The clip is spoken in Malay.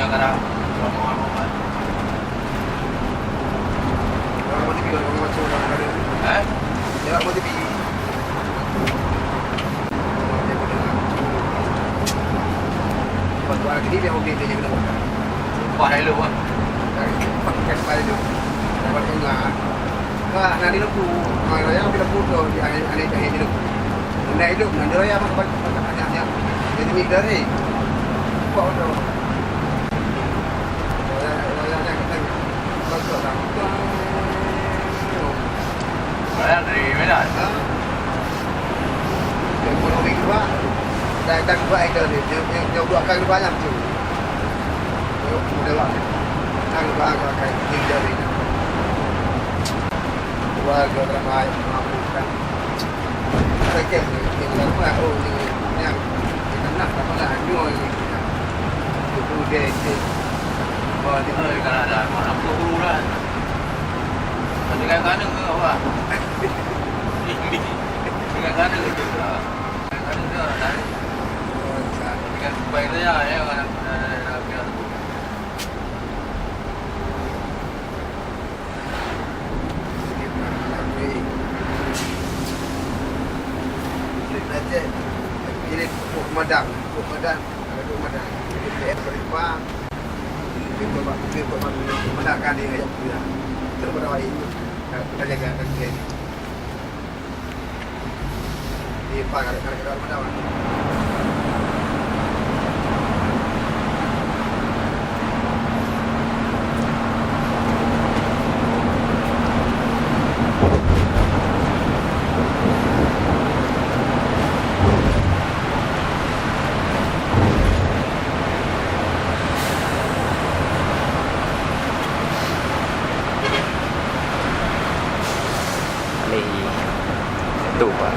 kadang-kadang ramai-ramai. Orang mati pergi orang macam orang ada. Jangan mati pergi. Buat lagi dia okey dia kena buat. Sumpah hello kan. Pakai spray tu. Dapat enggak. Kak nanti lembu. Kalau yang bila putus dia aneh dia hidup. Nak hidup nak raya mak banyak. Jadi ni dari. Buat tu. Raya kata. Bagus dah. Raya dari Medan. Ekonomi kedua. Dah kedua itu dia buat kali banyak tu. Mudah lah. Kan bahagia kan hindari. Warga ramai mampukan. Sekejap ni lama ni yang kita nak apa nak nyoi. Itu dia. Oh, di mana kan ada mana perlu lah. Ada kan ke apa? Ini. Dengan kan ke juga. Kan dia ada. Dengan baik dia ya kan ada. Ini pokok madang, Jadi berlimpah. Kita madangkan dia yang dia. Terus berapa ini? Kita jaga dia. Di kalau madang. Ni tu pak.